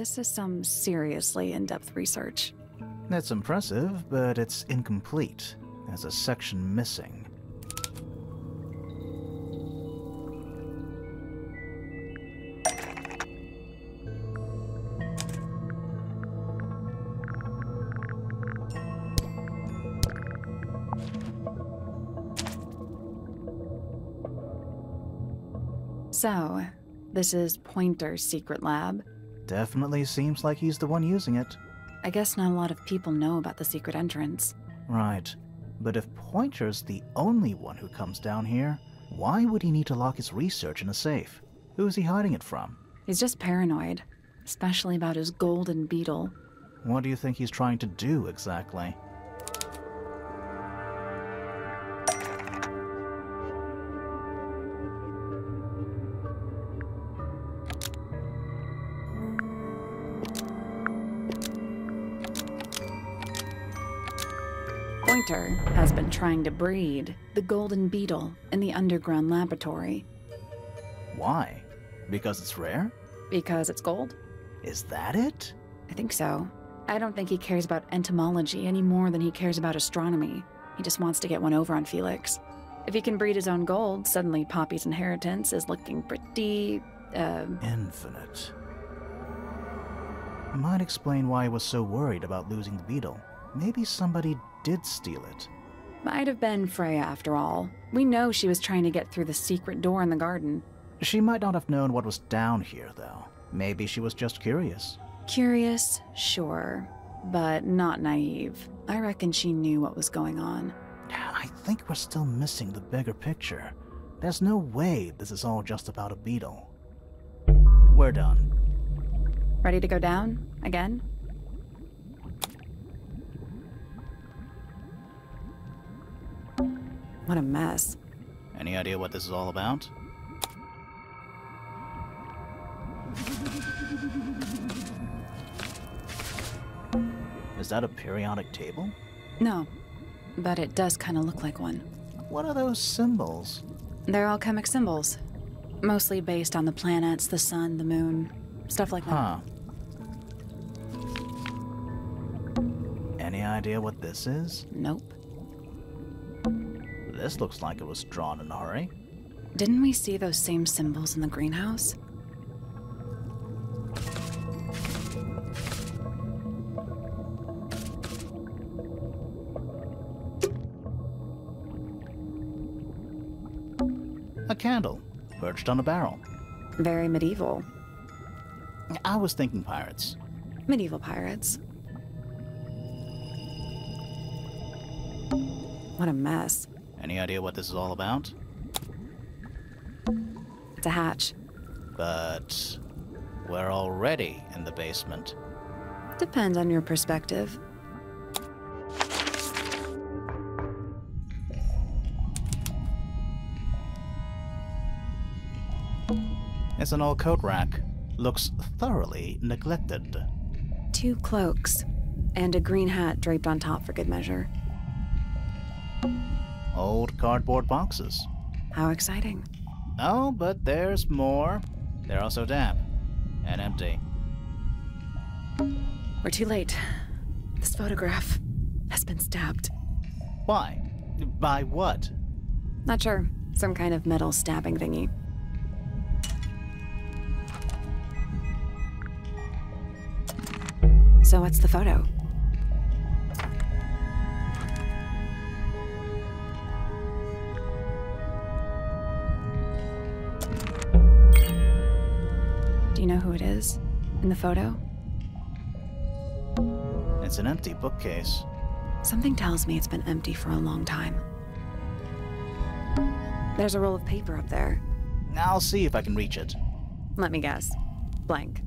this is some seriously in-depth research. That's impressive, but it's incomplete. There's a section missing. So, this is Pointer's secret lab. Definitely seems like he's the one using it. I guess not a lot of people know about the secret entrance. Right. But if Pointer's the only one who comes down here, why would he need to lock his research in a safe? Who is he hiding it from? He's just paranoid, especially about his golden beetle. What do you think he's trying to do exactly? Pointer has been trying to breed the golden beetle in the underground laboratory. Why? Because it's rare? Because it's gold? Is that it? I think so. I don't think he cares about entomology any more than he cares about astronomy. He just wants to get one over on Felix. If he can breed his own gold, suddenly Poppy's inheritance is looking pretty, infinite. Might explain why he was so worried about losing the beetle. Maybe somebody did steal it. Might have been Freya after all. We know she was trying to get through the secret door in the garden. She might not have known what was down here, though. Maybe she was just curious. Curious, sure, but not naive. I reckon she knew what was going on. I think we're still missing the bigger picture. There's no way this is all just about a beetle. We're done. Ready to go down? Again? What a mess. Any idea what this is all about? Is that a periodic table? No, but it does kind of look like one. What are those symbols? They're alchemic symbols. Mostly based on the planets, the sun, the moon, stuff like that. Huh. Any idea what this is? Nope. This looks like it was drawn in a hurry. Didn't we see those same symbols in the greenhouse? A candle, perched on a barrel. Very medieval. I was thinking pirates. Medieval pirates. What a mess. Any idea what this is all about? It's a hatch. But we're already in the basement. Depends on your perspective. It's an old coat rack. Looks thoroughly neglected. 2 cloaks, and a green hat draped on top for good measure. Old cardboard boxes. How exciting. Oh, but there's more. They're also damp and empty. We're too late. This photograph has been stabbed. Why? By what? Not sure. Some kind of metal stabbing thingy. So what's the photo? Do you know who it is in the photo? It's an empty bookcase. Something tells me it's been empty for a long time. There's a roll of paper up there. I'll see if I can reach it. Let me guess. Blank.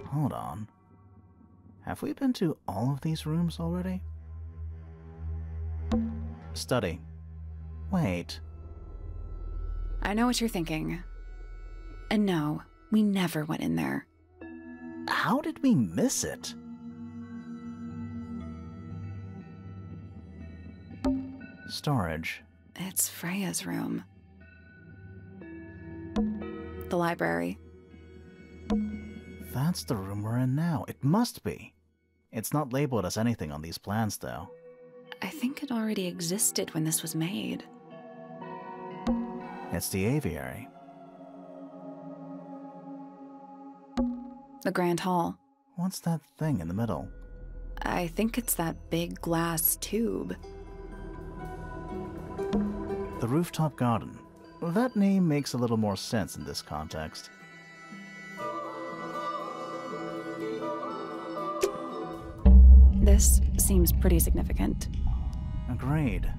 Hold on. Have we been to all of these rooms already? Study. Wait. I know what you're thinking. And no, we never went in there. How did we miss it? Storage. It's Freya's room. The library. That's the room we're in now. It must be. It's not labeled as anything on these plans, though. I think it already existed when this was made. It's the aviary. The Grand Hall. What's that thing in the middle? I think it's that big glass tube. The rooftop garden. That name makes a little more sense in this context. This seems pretty significant. Agreed.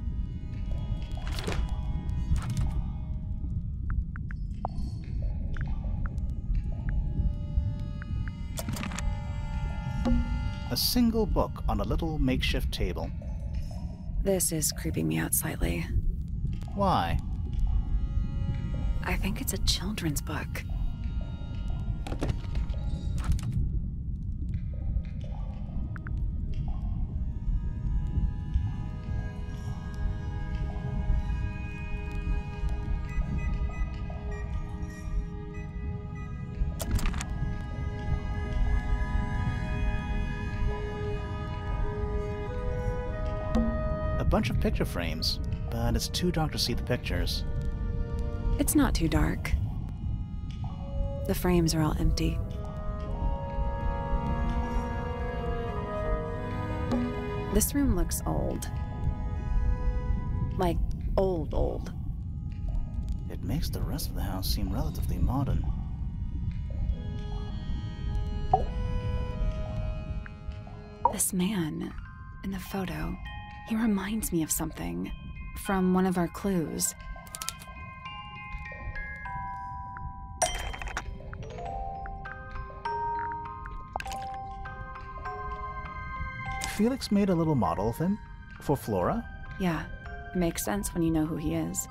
A single book on a little makeshift table. This is creeping me out slightly. Why? I think it's a children's book. A bunch of picture frames, but it's too dark to see the pictures. It's not too dark. The frames are all empty. This room looks old. Like, old. It makes the rest of the house seem relatively modern. This man in the photo, he reminds me of something from one of our clues. Felix made a little model of him? For Flora? Yeah, it makes sense when you know who he is.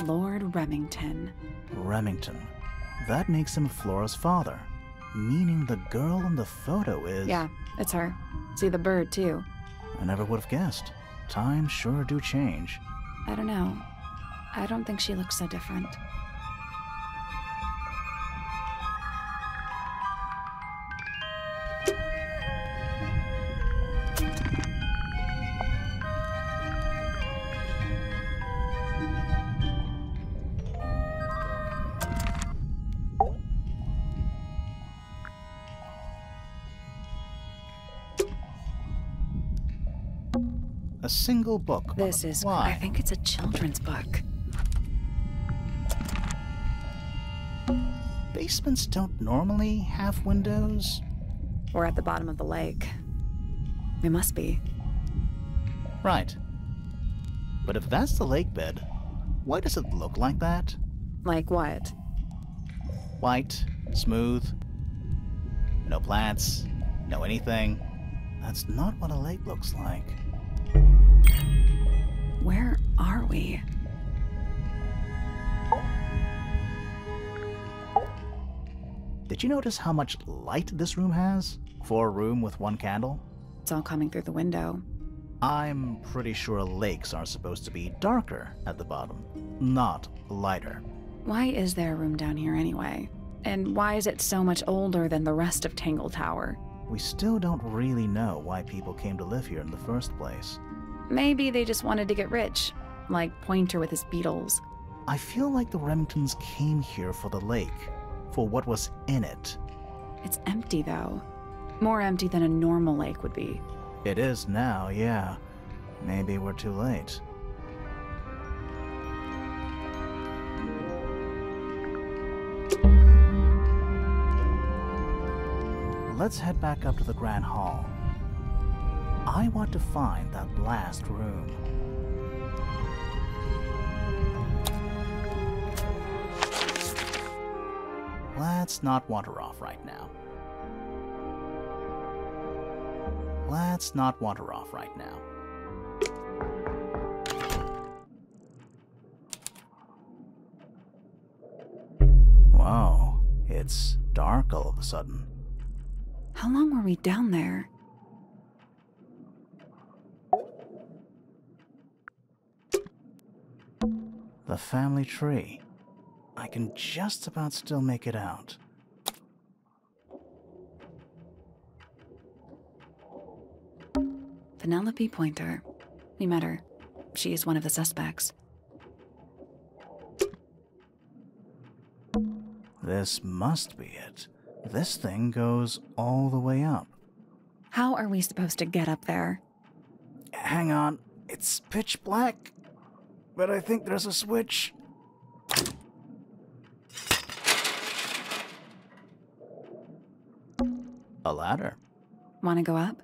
Lord Remington. Remington. That makes him Flora's father, meaning the girl in the photo is... Yeah, it's her. See the bird, too. I never would have guessed. Times sure do change. I don't know. I don't think she looks so different. A single book. This is... Why? I think it's a children's book. Basements don't normally have windows. We're at the bottom of the lake. We must be. Right. But if that's the lake bed, why does it look like that? Like what? White, smooth, no plants, no anything. That's not what a lake looks like. Where are we? Did you notice how much light this room has? For a room with one candle? It's all coming through the window. I'm pretty sure lakes are supposed to be darker at the bottom, not lighter. Why is there a room down here anyway? And why is it so much older than the rest of Tangle Tower? We still don't really know why people came to live here in the first place. Maybe they just wanted to get rich, like Pointer with his beetles. I feel like the Remingtons came here for the lake, for what was in it. It's empty, though. More empty than a normal lake would be. It is now, yeah. Maybe we're too late. Let's head back up to the Grand Hall. I want to find that last room. Let's not wander off right now. Let's not wander off right now. Wow, it's dark all of a sudden. How long were we down there? The family tree. I can just about still make it out. Penelope Pointer. We met her. She is one of the suspects. This must be it. This thing goes all the way up. How are we supposed to get up there? Hang on. It's pitch black. But I think there's a switch. A ladder. Want to go up?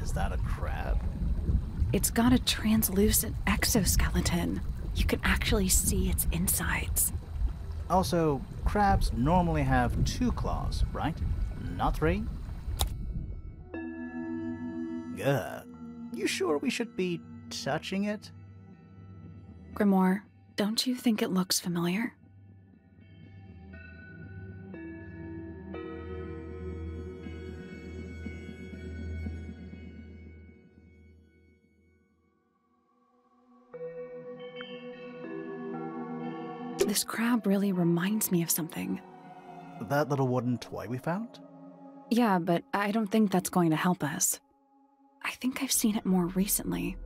Is that a crab? It's got a translucent exoskeleton. You can actually see its insides. Also, crabs normally have 2 claws, right? Not 3? Ugh. You sure we should be touching it? Grimoire, don't you think it looks familiar? This crab really reminds me of something. That little wooden toy we found? Yeah, but I don't think that's going to help us. I think I've seen it more recently.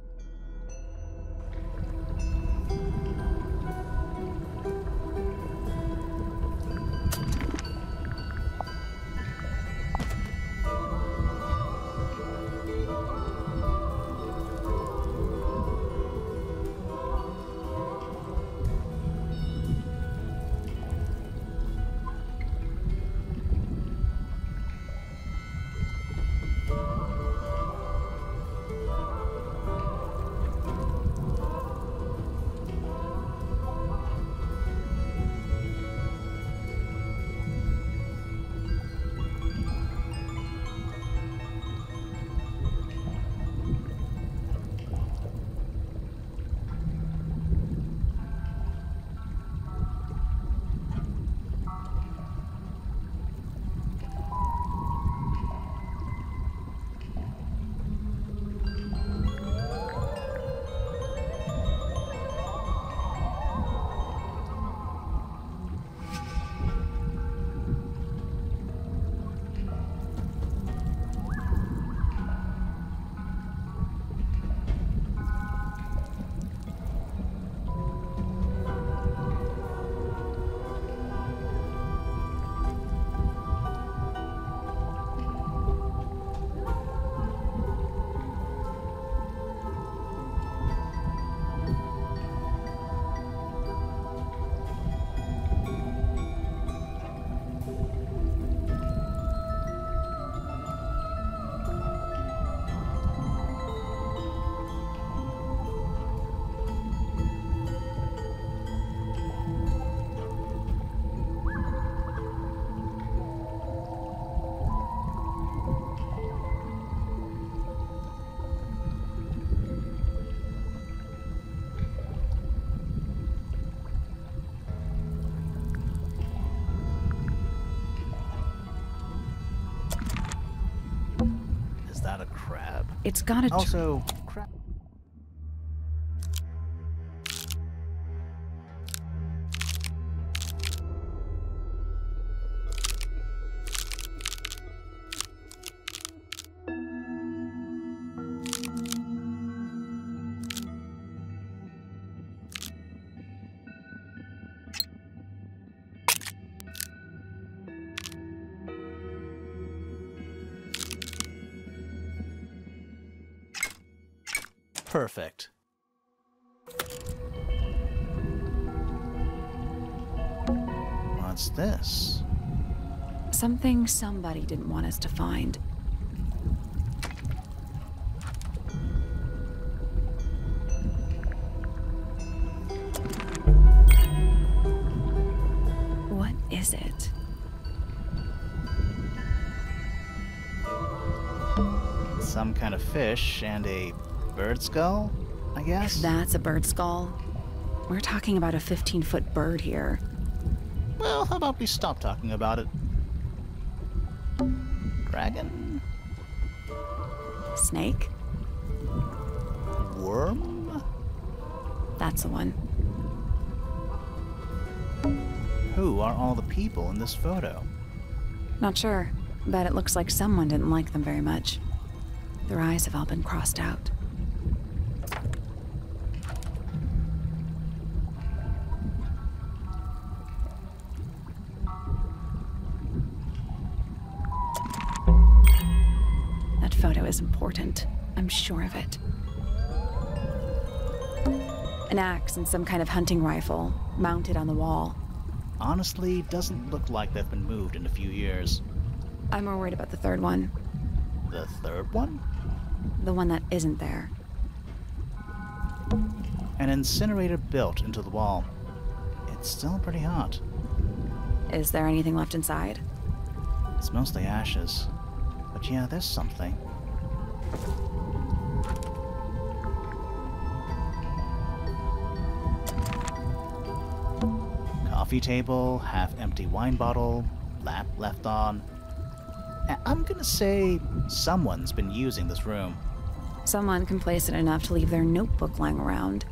It's got a... Also, crab... Perfect. What's this? Something somebody didn't want us to find. is it? Some kind of fish and a bird skull, I guess? If that's a bird skull, we're talking about a 15-foot bird here. Well, how about we stop talking about it? Dragon? Snake? Worm? That's the one. Who are all the people in this photo? Not sure, but it looks like someone didn't like them very much. Their eyes have all been crossed out. That photo is important. I'm sure of it. An axe and some kind of hunting rifle, mounted on the wall. Honestly, doesn't look like they've been moved in a few years. I'm more worried about the third one. The third one? The one that isn't there. An incinerator built into the wall. It's still pretty hot. Is there anything left inside? It's mostly ashes. But yeah, there's something. Coffee table, half-empty wine bottle, lamp left on. I'm gonna say someone's been using this room. Someone complacent enough to leave their notebook lying around.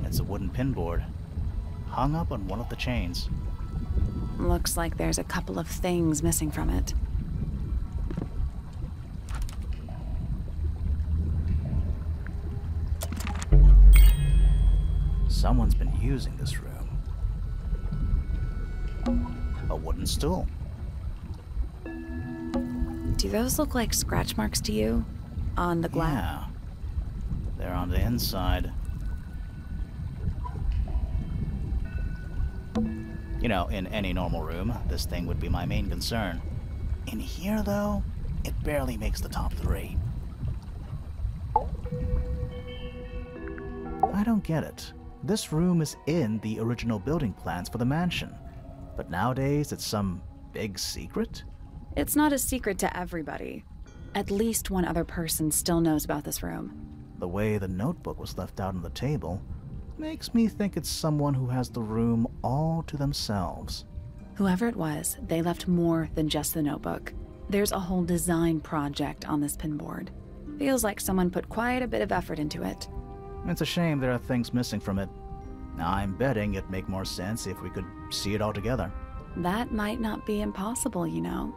It's a wooden pinboard, hung up on one of the chains. Looks like there's a couple of things missing from it. Someone's been using this room. A wooden stool. Do those look like scratch marks to you? On the glass? Yeah. They're on the inside. You know, in any normal room, this thing would be my main concern. In here, though, it barely makes the top 3. I don't get it. This room is in the original building plans for the mansion, but nowadays it's some big secret? It's not a secret to everybody. At least one other person still knows about this room. The way the notebook was left out on the table makes me think it's someone who has the room all to themselves. Whoever it was, they left more than just the notebook. There's a whole design project on this pinboard. Feels like someone put quite a bit of effort into it. It's a shame there are things missing from it. I'm betting it'd make more sense if we could see it all together. That might not be impossible, you know.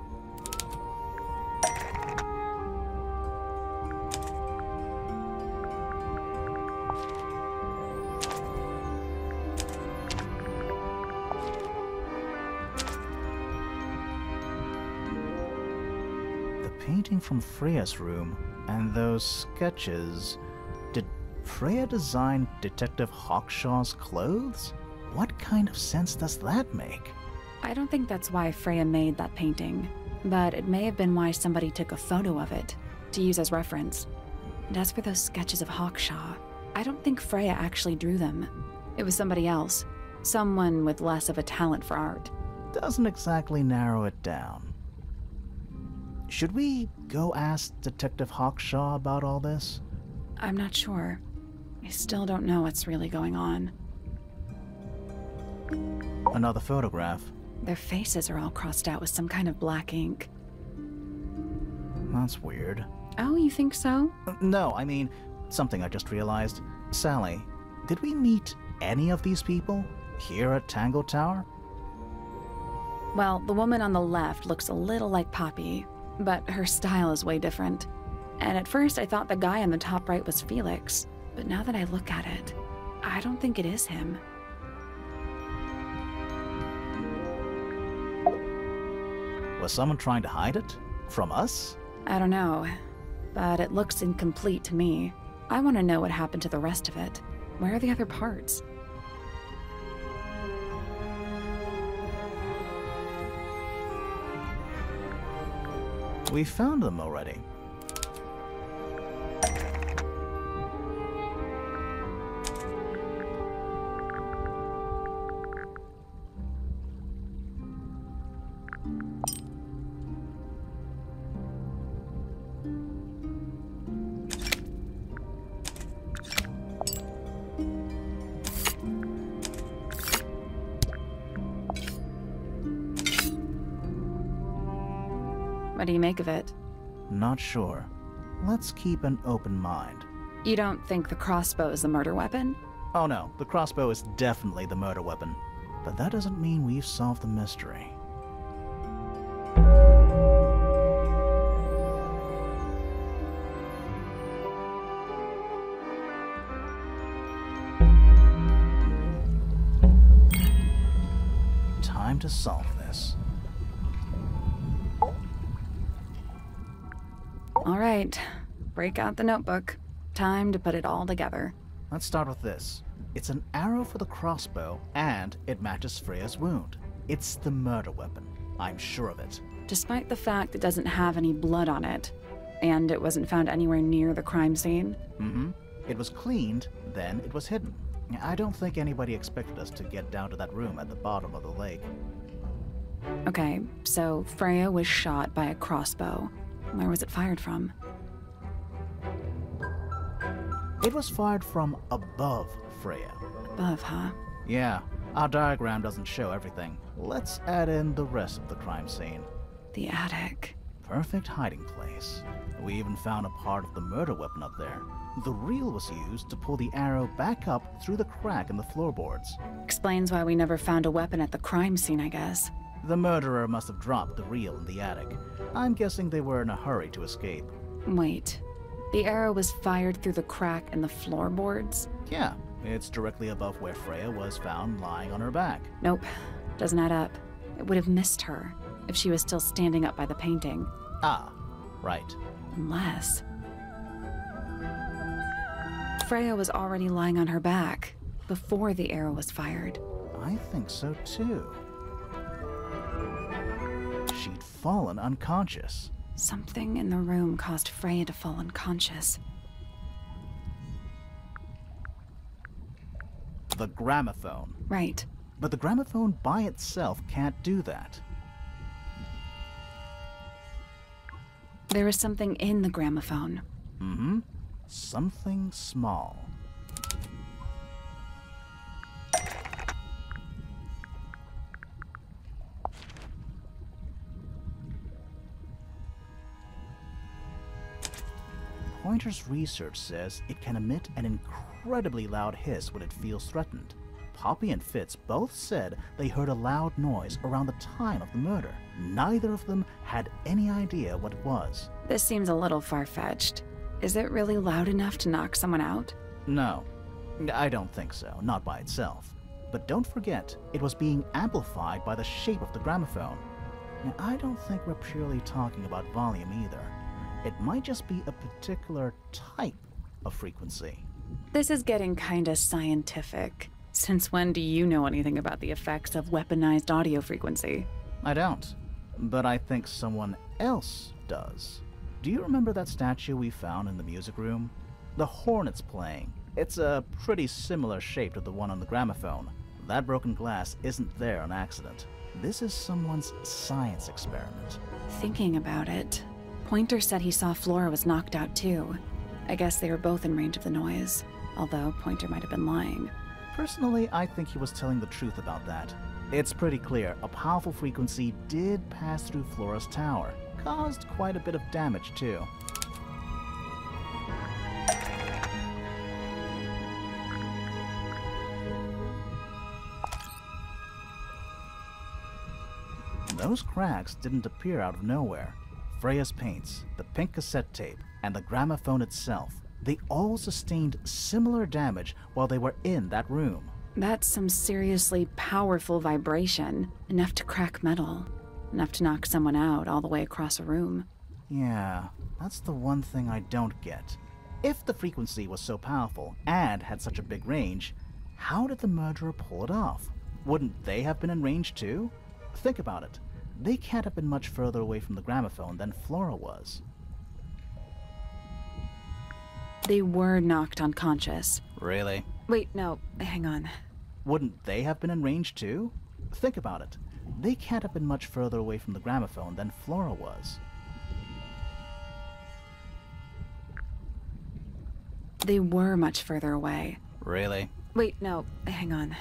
Painting from Freya's room, and those sketches. Did Freya design Detective Hawkshaw's clothes? What kind of sense does that make? I don't think that's why Freya made that painting, but it may have been why somebody took a photo of it to use as reference. And as for those sketches of Hawkshaw, I don't think Freya actually drew them. It was somebody else, someone with less of a talent for art. Doesn't exactly narrow it down. Should we go ask Detective Hawkshaw about all this? I'm not sure. I still don't know what's really going on. Another photograph. Their faces are all crossed out with some kind of black ink. That's weird. Oh, you think so? No, I mean, something I just realized. Sally, did we meet any of these people here at Tangle Tower? Well, the woman on the left looks a little like Poppy, but her style is way different. And at first I thought the guy on the top right was Felix, but now that I look at it, I don't think it is him. Was someone trying to hide it? From us? I don't know, but it looks incomplete to me. I want to know what happened to the rest of it. Where are the other parts? We found them already. What do you make of it? Not sure. Let's keep an open mind. You don't think the crossbow is the murder weapon? Oh no, the crossbow is definitely the murder weapon. But that doesn't mean we've solved the mystery. Time to solve this. All right, break out the notebook. Time to put it all together. Let's start with this. It's an arrow for the crossbow, and it matches Freya's wound. It's the murder weapon. I'm sure of it. Despite the fact it doesn't have any blood on it, and it wasn't found anywhere near the crime scene? Mm-hmm. It was cleaned, then it was hidden. I don't think anybody expected us to get down to that room at the bottom of the lake. Okay, so Freya was shot by a crossbow. Where was it fired from? It was fired from above Freya. Above, huh? Yeah, our diagram doesn't show everything. Let's add in the rest of the crime scene. The attic. Perfect hiding place. We even found a part of the murder weapon up there. The reel was used to pull the arrow back up through the crack in the floorboards. Explains why we never found a weapon at the crime scene, I guess. The murderer must have dropped the reel in the attic. I'm guessing they were in a hurry to escape. Wait. The arrow was fired through the crack in the floorboards? Yeah, it's directly above where Freya was found lying on her back. Nope. Doesn't add up. It would have missed her if she was still standing up by the painting. Ah, right. Unless... Freya was already lying on her back before the arrow was fired. I think so too. She'd fallen unconscious. Something in the room caused Freya to fall unconscious. The gramophone. Right. But the gramophone by itself can't do that. There is something in the gramophone. Mm-hmm. Something small. Pointer's research says it can emit an incredibly loud hiss when it feels threatened. Poppy and Fitz both said they heard a loud noise around the time of the murder. Neither of them had any idea what it was. This seems a little far-fetched. Is it really loud enough to knock someone out? No, I don't think so, not by itself. But don't forget, it was being amplified by the shape of the gramophone. Now, I don't think we're purely talking about volume either. It might just be a particular type of frequency. This is getting kinda scientific. Since when do you know anything about the effects of weaponized audio frequency? I don't, but I think someone else does. Do you remember that statue we found in the music room? The horn it's playing. It's a pretty similar shape to the one on the gramophone. That broken glass isn't there on accident. This is someone's science experiment. Thinking about it, Pointer said he saw Flora was knocked out too. I guess they were both in range of the noise, although Pointer might have been lying. Personally, I think he was telling the truth about that. It's pretty clear a powerful frequency did pass through Flora's tower. Caused quite a bit of damage too. Those cracks didn't appear out of nowhere. Freya's paints, the pink cassette tape, and the gramophone itself, they all sustained similar damage while they were in that room. That's some seriously powerful vibration, enough to crack metal, enough to knock someone out all the way across a room. Yeah, that's the one thing I don't get. If the frequency was so powerful and had such a big range, how did the murderer pull it off? Wouldn't they have been in range too? Think about it. They can't have been much further away from the gramophone than Flora was. They were knocked unconscious. Really? Wait, no, hang on. Wouldn't they have been in range too? Think about it. They can't have been much further away from the gramophone than Flora was. They were much further away. Really? Wait, no, hang on.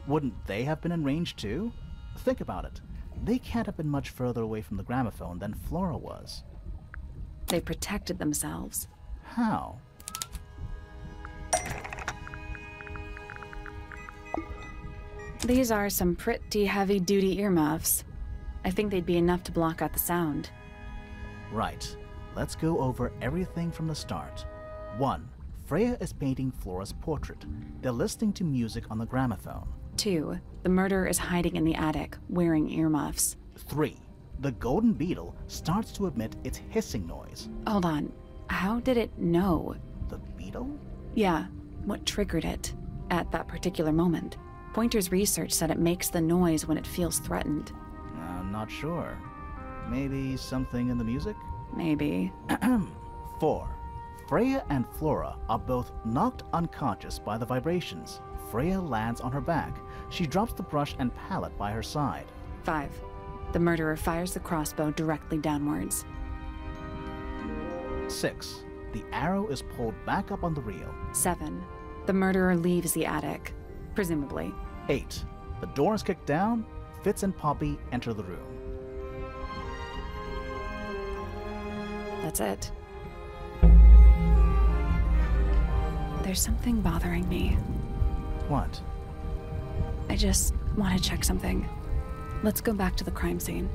Wouldn't they have been in range too? Think about it. They can't have been much further away from the gramophone than Flora was. They protected themselves. How? These are some pretty heavy-duty earmuffs. I think they'd be enough to block out the sound. Right. Let's go over everything from the start. 1. Freya is painting Flora's portrait. They're listening to music on the gramophone. 2. The murderer is hiding in the attic, wearing earmuffs. 3. The golden beetle starts to emit its hissing noise. Hold on. How did it know? The beetle? Yeah. What triggered it? At that particular moment. Pointer's research said it makes the noise when it feels threatened. I'm not sure. Maybe something in the music? Maybe. 4. Freya and Flora are both knocked unconscious by the vibrations. Freya lands on her back. She drops the brush and palette by her side. 5. The murderer fires the crossbow directly downwards. 6. The arrow is pulled back up on the reel. 7. The murderer leaves the attic, presumably. 8. The door is kicked down. Fitz and Poppy enter the room. That's it. There's something bothering me. What? I just want to check something. Let's go back to the crime scene.